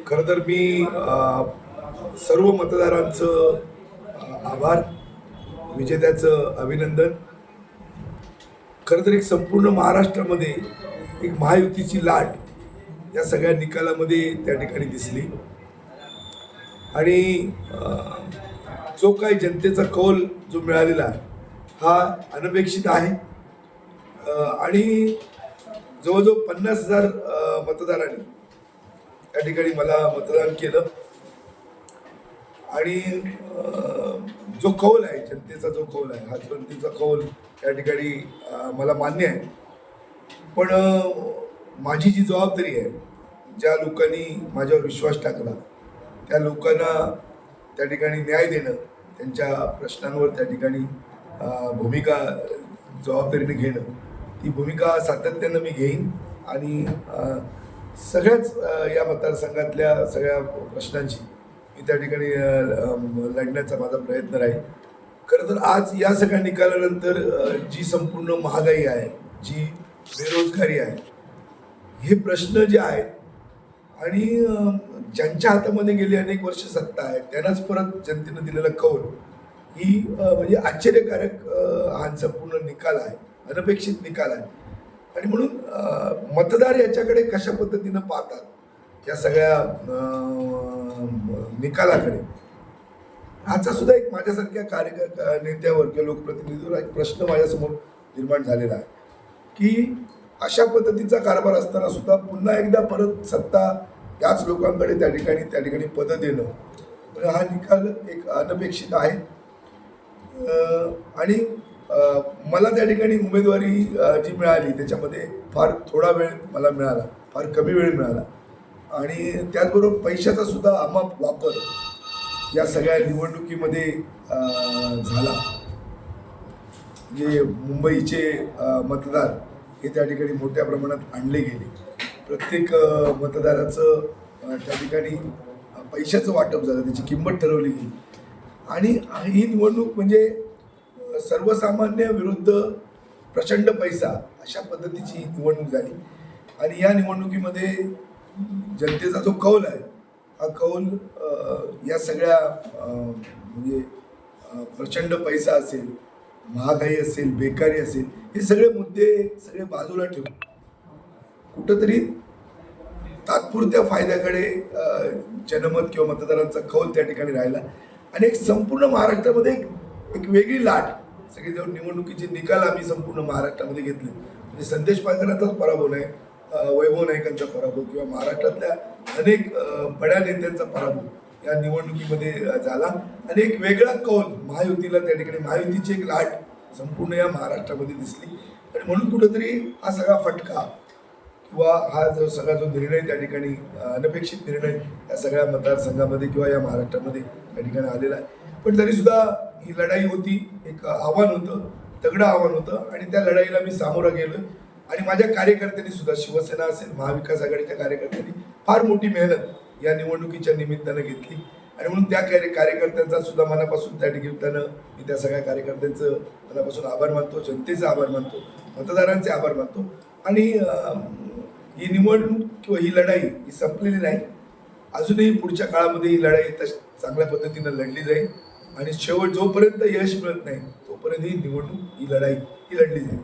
खरं तर मी सर्व मतदारांचं आभार, विजेत्याचं अभिनंदन. खरं तर एक संपूर्ण महाराष्ट्रामध्ये एक महायुतीची लाट या सगळ्या निकालामध्ये त्या ठिकाणी दिसली आणि जो काही जनतेचा कौल जो मिळालेला आहे हा अनपेक्षित आहे आणि जवळजवळ 50,000 मतदारांनी त्या ठिकाणी मला मतदान केलं आणि जो कौल आहे जनतेचा जो कौल आहे हा जनतेचा कौल त्या ठिकाणी मला मान्य आहे. पण माझी जी जबाबदारी आहे, ज्या लोकांनी माझ्यावर विश्वास टाकला त्या लोकांना त्या ठिकाणी न्याय देणं, त्यांच्या प्रश्नांवर त्या ठिकाणी भूमिका जबाबदारीने घेणं, ती भूमिका सातत्यानं मी घेईन आणि सगळ्याच या मतदारसंघातल्या सगळ्या प्रश्नांची मी त्या ठिकाणी लढण्याचा माझा प्रयत्न राहील. खरं तर आज या सगळ्या निकालानंतर जी संपूर्ण महागाई आहे, जी बेरोजगारी आहे, हे प्रश्न जे आहेत आणि ज्यांच्या हातामध्ये गेली अनेक वर्ष सत्ता आहे त्यांनाच परत जनतेनं दिलेला कौल ही म्हणजे आश्चर्यकारक हा संपूर्ण निकाल आहे, अनपेक्षित निकाल आहे. आणि म्हणून मतदार याच्याकडे कशा पद्धतीनं पाहतात या सगळ्या निकालाकडे, ह्याचा सुद्धा एक माझ्यासारख्या नेत्यावर किंवा लोकप्रतिनिधीवर एक प्रश्न माझ्यासमोर निर्माण झालेला आहे की अशा पद्धतीचा कारभार असताना सुद्धा पुन्हा एकदा परत सत्ता त्याच लोकांकडे त्या ठिकाणी पदं देणं, तर हा निकाल एक अनपेक्षित आहे. आणि मला त्या ठिकाणी उमेदवारी जी मिळाली त्याच्यामध्ये फार थोडा वेळ मला मिळाला, फार कमी वेळ मिळाला आणि त्याचबरोबर पैशाचा सुद्धा अमाप वापर या सगळ्या निवडणुकीमध्ये झाला. जे मुंबईचे मतदार हे त्या ठिकाणी मोठ्या प्रमाणात आणले गेले. प्रत्येक मतदाराचं त्या ठिकाणी पैशाचं वाटप झालं, त्याची किंमत ठरवली गेली आणि ही निवडणूक म्हणजे सर्वसामान्य विरुद्ध प्रचंड पैसा अशा पद्धतीची निवडणूक झाली. आणि या निवडणुकीमध्ये जनतेचा जो कौल आहे हा कौल या सगळ्या म्हणजे प्रचंड पैसा असेल, महागाई असेल, बेकारी असेल, हे सगळे मुद्दे सगळे बाजूला ठेवून कुठंतरी तात्पुरत्या फायद्याकडे जनमत किंवा मतदारांचा कौल त्या ठिकाणी राहिला आणि एक संपूर्ण महाराष्ट्रामध्ये एक वेगळी लाट, सगळे जेव्हा निवडणुकीचे निकाल आम्ही संपूर्ण महाराष्ट्रामध्ये घेतले, म्हणजे संदेश पायकरांचाच पराभव नाही, वैभव नाईकांचा पराभव किंवा महाराष्ट्रातल्या अनेक बड्या नेत्यांचा पराभव या निवडणुकीमध्ये झाला आणि एक वेगळा कौल महायुतीला त्या ठिकाणी, महायुतीची एक लाट संपूर्ण या महाराष्ट्रामध्ये दिसली. आणि म्हणून कुठंतरी हा सगळा फटका किंवा हा जो सगळा जो निर्णय त्या ठिकाणी अनपेक्षित निर्णय या सगळ्या मतदारसंघामध्ये किंवा या महाराष्ट्रामध्ये त्या ठिकाणी आलेला आहे. पण तरीसुद्धा ही लढाई होती, एक आव्हान होतं, तगडं आव्हान होतं आणि त्या लढाईला मी सामोरं गेलो आणि माझ्या कार्यकर्त्यांनी सुद्धा, शिवसेना असेल, महाविकास आघाडीच्या कार्यकर्त्यांनी फार मोठी मेहनत या निवडणुकीच्या निमित्तानं घेतली आणि म्हणून त्या कार्यकर्त्यांचा सुद्धा मनापासून त्या ठिकाणी मी त्या सगळ्या कार्यकर्त्यांचं मनापासून आभार मानतो, जनतेचा आभार मानतो, मतदारांचे आभार मानतो. आणि ही निवडणूक किंवा ही लढाई ही संपलेली नाही, अजूनही पुढच्या काळामध्ये ही लढाई चांगल्या पद्धतीनं लढली जाईल आणि शेवट जोपर्यंत यश मिळत नाही तोपर्यंत ही निवडणूक, ही लढाई ही लढली जाईल.